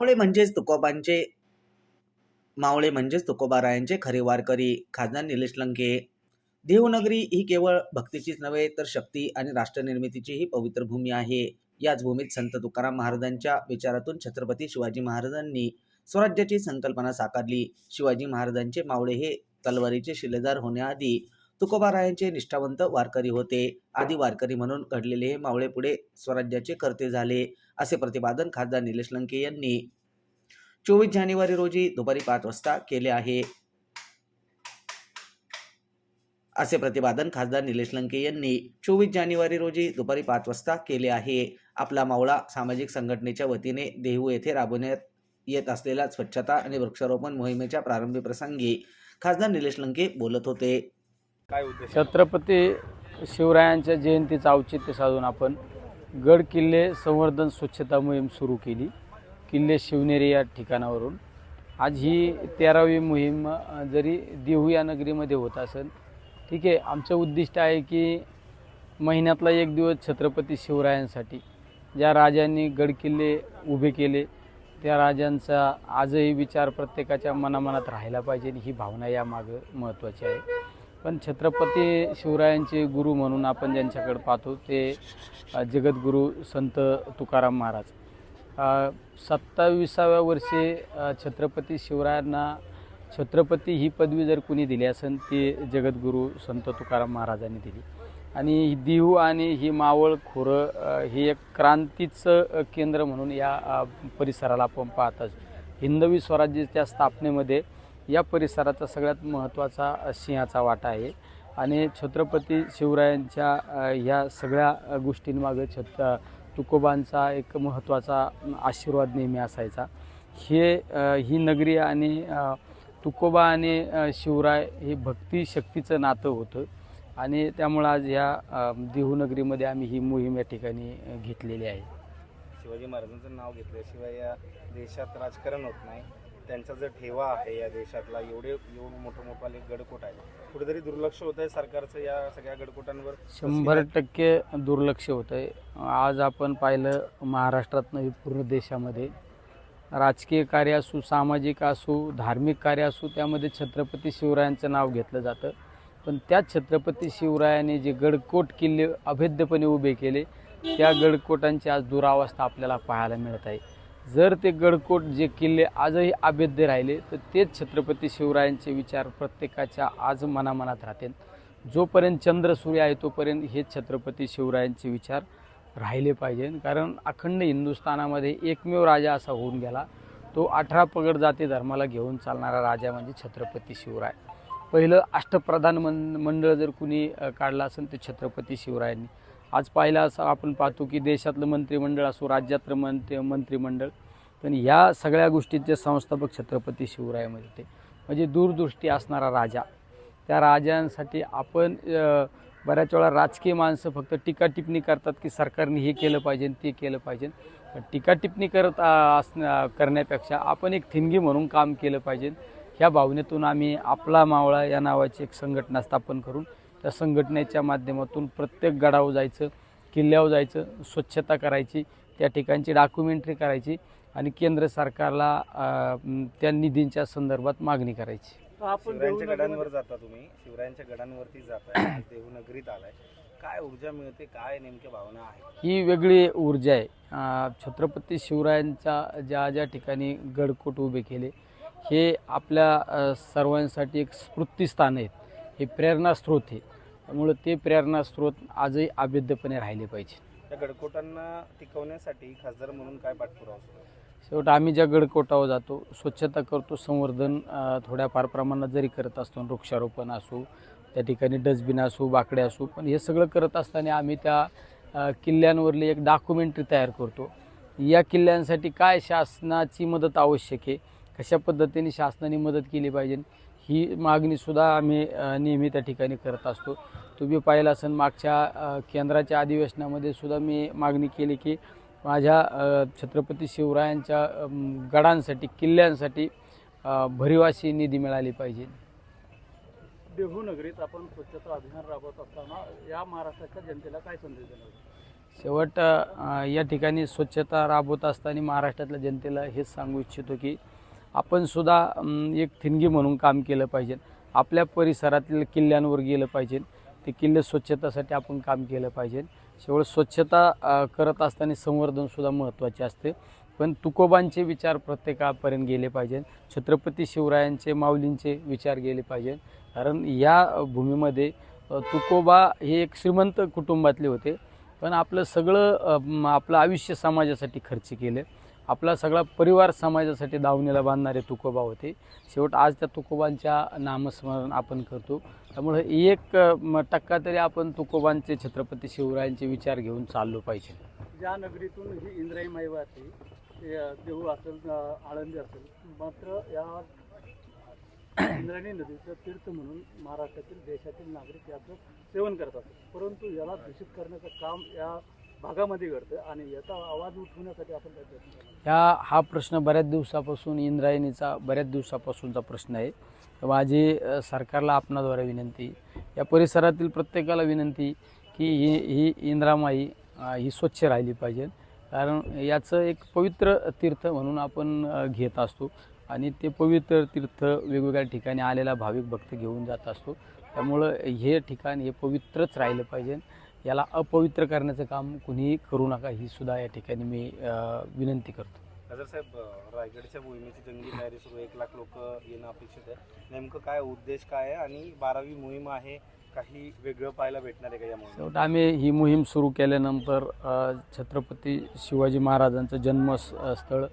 मावळे म्हणजेच तुकोबारायांचे खरे वारकरी. खासदार निलेश लंके. देहूनगरी ही केवळ भक्तीचीच नव्हे तर शक्ती आणि राष्ट्रनिर्मितीचीही पवित्र भूमी आहे. याच भूमीत संत तुकाराम महाराजांच्या विचारातून छत्रपती शिवाजी महाराजांनी स्वराज्याची संकल्पना साकारली. शिवाजी महाराजांचे मावळे हे तलवारीचे शिलेदार होण्याआधी तुकोबारायांचे निष्ठावंत वारकरी होते. आदी वारकरी म्हणून घडलेले हे मावळे पुढे स्वराज्याचे कर्ते झाले, असे प्रतिपादन खासदार निलेश लंके यांनी 24 जानेवारी रोजी दुपारी 5 वाजता केले आहे. असे प्रतिपादन खासदार निलेश लंके यांनी 24 जानेवारी रोजी दुपारी 5 वाजता केले आहे. आपला मावळा सामाजिक संघटनेच्या वतीने देहू येथे राबवण्यात येत असलेल्या स्वच्छता आणि वृक्षारोपण मोहिमेच्या प्रारंभी प्रसंगी खासदार निलेश लंके बोलत होते. काय उद्देश? छत्रपती शिवरायांच्या जयंतीचं औचित्य साधून आपण गड किल्ले संवर्धन स्वच्छता मोहीम सुरू केली. किल्ले शिवनेरी या ठिकाणावरून आज ही 13वी मोहीम जरी देहू या नगरीमध्ये होत असेल, ठीक आहे. आमचं उद्दिष्ट आहे की महिन्यातला एक दिवस छत्रपती शिवरायांसाठी ज्या राजांनी गड किल्ले उभे केले त्या राजांचा आजही विचार प्रत्येकाच्या मनामनात राहिला पाहिजे, ही भावना यामागं महत्त्वाची आहे. पण छत्रपती शिवरायांचे गुरु म्हणून आपण ज्यांच्याकडे पाहतो ते जगद्गुरू संत तुकाराम महाराज. 27व्या वर्षी छत्रपती शिवरायांना छत्रपती ही पदवी जर कुणी दिली असेल ती जगद्गुरू संत तुकाराम महाराजांनी दिली. आणि देहू आणि ही मावळ खोरं हे एक क्रांतीचं केंद्र म्हणून या परिसराला आपण पाहतात. हिंदवी स्वराज्याच्या स्थापनेमध्ये या परिसराचा सगळ्यात महत्त्वाचा सिंहाचा वाटा आहे. आणि छत्रपती शिवरायांच्या ह्या सगळ्या गोष्टींमागे तुकोबांचा एक महत्त्वाचा आशीर्वाद नेहमी असायचा. ही नगरी आणि तुकोबा आणि शिवराय हे भक्ती शक्तीचं नातं होतं. आणि त्यामुळं आज ह्या देहू नगरीमध्ये आम्ही ही मोहीम या ठिकाणी घेतलेली आहे. शिवाजी महाराजांचं नाव घेतल्याशिवाय या देशात राजकारण होत नाही. त्यांचा जर ठेवा आहे या देशातला, एवढं मोठे गडकोट आहे, कुठेतरी दुर्लक्ष होत आहे सरकारचं या सगळ्या गडकोटांवर. 100% दुर्लक्ष होतं आहे. आज आपण पाहिलं महाराष्ट्रात नाही पूर्ण देशामध्ये राजकीय कार्य असू, सामाजिक असू, धार्मिक कार्य असू, त्यामध्ये छत्रपती शिवरायांचं नाव घेतलं जातं. पण त्याच छत्रपती शिवरायांनी जे गडकोट किल्ले अभेद्यपणे उभे केले त्या गडकोटांची आज दुरावस्था आपल्याला पाहायला मिळत आहे. जर ते गडकोट जे किल्ले आजही अभेद्य राहिले तर तेच छत्रपती शिवरायांचे विचार प्रत्येकाच्या आज मनामनात राहतील. जोपर्यंत चंद्र सूर्य आहे तोपर्यंत हे छत्रपती शिवरायांचे विचार राहिले पाहिजे. कारण अखंड हिंदुस्थानामध्ये एकमेव राजा असा होऊन गेला, तो 18 पगड जाती धर्माला घेऊन चालणारा राजा म्हणजे छत्रपती शिवराय. पहिलं अष्टप्रधान मंडळ जर कुणी काढलं असेल ते छत्रपती शिवरायांनी. आज पाहिलं असं आपण पाहतो की देशातलं मंत्रिमंडळ असो, राज्यातलं मंत्रिमंडळ, पण ह्या सगळ्या गोष्टींचे संस्थापक छत्रपती शिवरायामध्ये होते. म्हणजे दूरदृष्टी असणारा राजा. त्या राजांसाठी आपण बऱ्याच वेळा राजकीय माणसं फक्त टीका टिप्पणी करतात की सरकारने हे केलं पाहिजे ते केलं पाहिजे. टीका टिप्पणी करण्यापेक्षा आपण एक ठिणगी म्हणून काम केलं पाहिजे. ह्या भावनेतून आम्ही आपला मावळा या नावाची एक संघटना स्थापन करून त्या संघटनेच्या माध्यमातून प्रत्येक गडावर जायचं, किल्ल्यावर जायचं, स्वच्छता करायची, त्या ठिकाणची डॉक्युमेंटरी करायची आणि केंद्र सरकारला त्या निधींच्या संदर्भात मागणी करायची. शिवरायांच्या गडांवर जाता तुम्ही, शिवरायांच्या गडांवरती जाताय, देहू नगरीत आलाय, काय ऊर्जा मिळते, काय नेमक्या भावना आहे? ही वेगळी ऊर्जा आहे. छत्रपती शिवरायांच्या ज्या ठिकाणी गडकोट उभे केले हे आपल्या सर्वांसाठी एक स्फूर्तिस्थान आहेत, हे प्रेरणास्रोत आहे. त्यामुळं ते प्रेरणास्रोत आजही अभेद्यपणे राहिले पाहिजे. त्या गडकोटांना टिकवण्यासाठी खासदार म्हणून काय पाठपुरावा असतो? शेवट आम्ही ज्या गडकोटावर जातो, स्वच्छता करतो, संवर्धन थोड्याफार प्रमाणात जरी करत असतो, वृक्षारोपण असो, त्या ठिकाणी डस्टबिन असो, बाकडे असो, पण हे सगळं करत असताना आम्ही त्या किल्ल्यांवरली एक डॉक्युमेंटरी तयार करतो. या किल्ल्यांसाठी काय शासनाची मदत आवश्यक आहे, कशा पद्धतीने शासनाने मदत केली पाहिजे, ही मागणीसुद्धा आम्ही नेहमी त्या ठिकाणी करत असतो. तुम्ही पाहिलं असेल मागच्या केंद्राच्या अधिवेशनामध्ये सुद्धा मी मागणी केली की माझ्या छत्रपती शिवरायांच्या गडांसाठी, किल्ल्यांसाठी भरीवाशी निधी मिळाली पाहिजे. देहू नगरीत आपण स्वच्छता अभियान राबवत असताना या महाराष्ट्राच्या जनतेला काय संदेश देणार? या ठिकाणी स्वच्छता राबवत असताना महाराष्ट्रातल्या जनतेला हेच सांगू इच्छितो की आपण सुद्धा एक ठिणगी म्हणून काम केलं पाहिजे. आपल्या परिसरातील किल्ल्यांवर गेलं पाहिजे, ते किल्ले स्वच्छतासाठी आपण काम केलं पाहिजे. स्वच्छता करत असताना संवर्धनसुद्धा महत्त्वाचे असते, पण तुकोबांचे विचार प्रत्येकापर्यंत गेले पाहिजे. छत्रपती शिवरायांचे, माऊलींचे विचार गेले पाहिजे. कारण या भूमीमध्ये तुकोबा हे एक श्रीमंत कुटुंबातले होते, पण आपलं सगळं आपलं आयुष्य समाजासाठी खर्च केलं. आपला सगळा परिवार समाजासाठी दावणीला बांधणारे तुकोबा होते. आज त्या तुकोबांच्या नामस्मरण आपण करतो. त्यामुळे एक टक्का तरी आपण तुकोबांचे, छत्रपती शिवरायांचे विचार घेऊन चाललो पाहिजे. ज्या नगरीतून ही इंद्रायणी माई वाहते, देहू असेल, आळंदी असेल, मात्र या इंद्रायणी नदीचं तीर्थ म्हणून महाराष्ट्रातील, देशातील नागरिक याचं सेवन करत असतात. परंतु याला दूषित करण्याचं काम या भागामध्ये घडतं आणि याचा आवाज उठवण्यासाठी आपण काय प्रयत्न करतो? हा प्रश्न बऱ्याच दिवसापासूनचा प्रश्न आहे. माझी सरकारला आपणाद्वारे विनंती, या परिसरातील प्रत्येकाला विनंती की ही इंद्रामाई ही स्वच्छ राहिली पाहिजे. कारण याचं एक पवित्र तीर्थ म्हणून आपण घेत असतो आणि ते पवित्र तीर्थ वेगवेगळ्या ठिकाणी आलेला भाविक भक्त घेऊन जात असतो. त्यामुळं हे ठिकाण हे पवित्रच राहिलं पाहिजे. याला अपवित्र करण्याचं काम कुणीही करू नका, ही सुद्धा या ठिकाणी मी विनंती करतो. गजर साहेब, रायगडच्या भूमीची जंगी तयारी सुरू, 1 लाख लोक येणं अपेक्षित आहे. नेमकं काय उद्देश काय आहे आणि 12वी मोहीम आहे, काही वेगळं पाहायला भेटणार आहे का या मोहिमेत? आम्ही ही मोहीम सुरू केल्यानंतर छत्रपती शिवाजी महाराजांचं जन्मस्थळ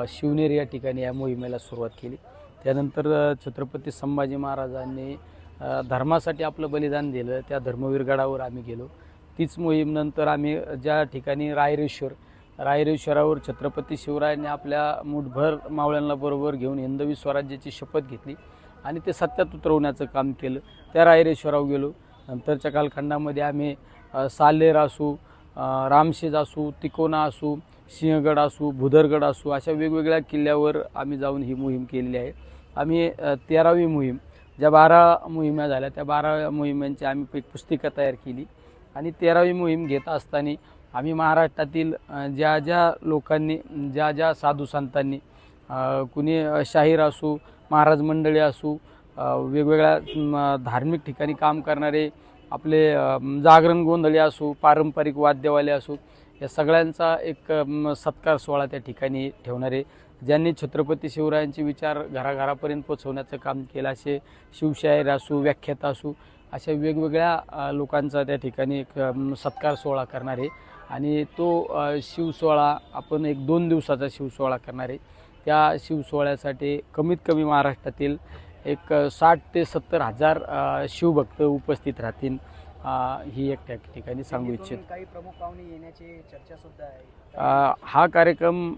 शिवनेर या ठिकाणी या मोहिमेला सुरुवात केली. त्यानंतर छत्रपती संभाजी महाराजांनी धर्मासाठी आपलं बलिदान दिलं, त्या धर्मवीर गडावर आम्ही गेलो. तीच मोहीम नंतर आम्ही ज्या ठिकाणी रायरेश्वरावर छत्रपती शिवरायांनी आपल्या मुठभर मावळ्यांना बरोबर घेऊन हिंदवी स्वराज्याची शपथ घेतली आणि ते सत्यात उतरवण्याचं काम केलं. त्या रायरेश्वरावर गेलो. नंतरच्या कालखंडामध्ये आम्ही साल्हेर असू, रामशेज असू, तिकोना असू, सिंहगड असू, भुदरगड असू, अशा वेगवेगळ्या किल्ल्यावर आम्ही जाऊन ही मोहीम केलेली आहे. आम्ही 13वी मोहीम, ज्या 12 मोहिमा झाल्या त्या 12 मोहिमांची आम्ही एक पुस्तिका तयार केली आणि 13वी मोहीम घेत असताना आम्ही महाराष्ट्रातील ज्या लोकांनी, ज्या साधू संतांनी, कुणी शाहीर असू, महाराज मंडळी असू, वेगवेगळ्या धार्मिक ठिकाणी काम करणारे, आपले जागरण गोंधळी असू, पारंपरिक वाद्यवाले असू, या सगळ्यांचा एक सत्कार सोहळा त्या ठिकाणी ठेवणारे, ज्यांनी छत्रपती शिवरायांचे विचार घराघरापर्यंत पोचवण्याचं काम केलं, असे शिवशाहीर असू, व्याख्याता असू, अशा वेगवेगळ्या लोकांचा त्या ठिकाणी एक सत्कार सोहळा करणार आहे. आणि तो शिवसोहळा आपण एक 2 दिवसाचा शिवसोहळा करणार आहे. त्या शिवसोहळ्यासाठी कमीत कमी महाराष्ट्रातील एक 60 ते 70 हजार शिवभक्त उपस्थित राहतील, ही एक त्या ठिकाणी सांगू इच्छितो. काही प्रमुख पाहुणे येण्याची चर्चा सुद्धा आहे. हा कार्यक्रम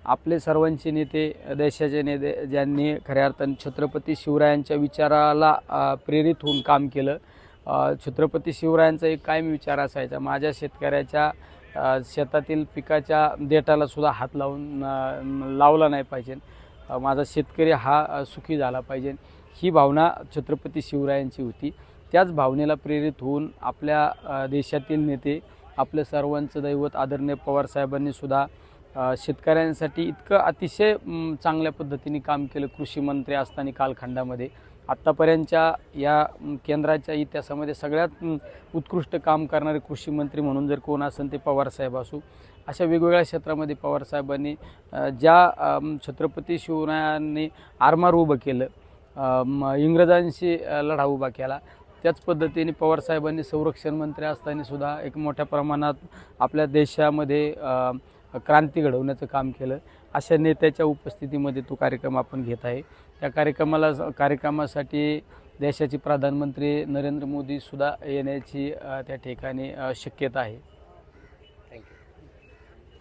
आपले सर्वांचे नेते, देशाचे नेते, ज्यांनी खऱ्या अर्थाने छत्रपती शिवरायांच्या विचाराला प्रेरित होऊन काम केलं. छत्रपती शिवरायांचा एक कायम विचार असायचा, माझ्या शेतकऱ्याच्या शेतातील पिकाच्या देठाला सुद्धा हात लावला नाही पाहिजे, माझा शेतकरी हा सुखी झाला पाहिजे, ही भावना छत्रपती शिवरायांची होती. त्याच भावनेला प्रेरित होऊन आपल्या देशातील नेते, आपल्या सर्वांचं दैवत आदरणीय पवारसाहेबांनी सुद्धा शेतकऱ्यांसाठी इतकं अतिशय चांगल्या पद्धतीने काम केलं. कृषी मंत्री असताना कालखंडामध्ये आत्तापर्यंतच्या या केंद्राच्या इतिहासामध्ये सगळ्यात उत्कृष्ट काम करणारे कृषी मंत्री म्हणून जर कोण असेल ते पवारसाहेब असू. अशा वेगवेगळ्या क्षेत्रामध्ये पवारसाहेबांनी ज्या छत्रपती शिवरायांनी आरमार उभं केलं, इंग्रजांशी लढा उभा केला, त्याच पद्धतीने पवारसाहेबांनी संरक्षण मंत्री असताना सुद्धा एक मोठ्या प्रमाणात आपल्या देशामध्ये क्रांती घडवण्याचं काम केलं. अशा नेत्याच्या उपस्थितीमध्ये तो कार्यक्रम आपण घेत आहे. त्या कार्यक्रमासाठी देशाचे प्रधानमंत्री नरेंद्र मोदी सुद्धा येण्याची त्या ठिकाणी शक्यता आहे.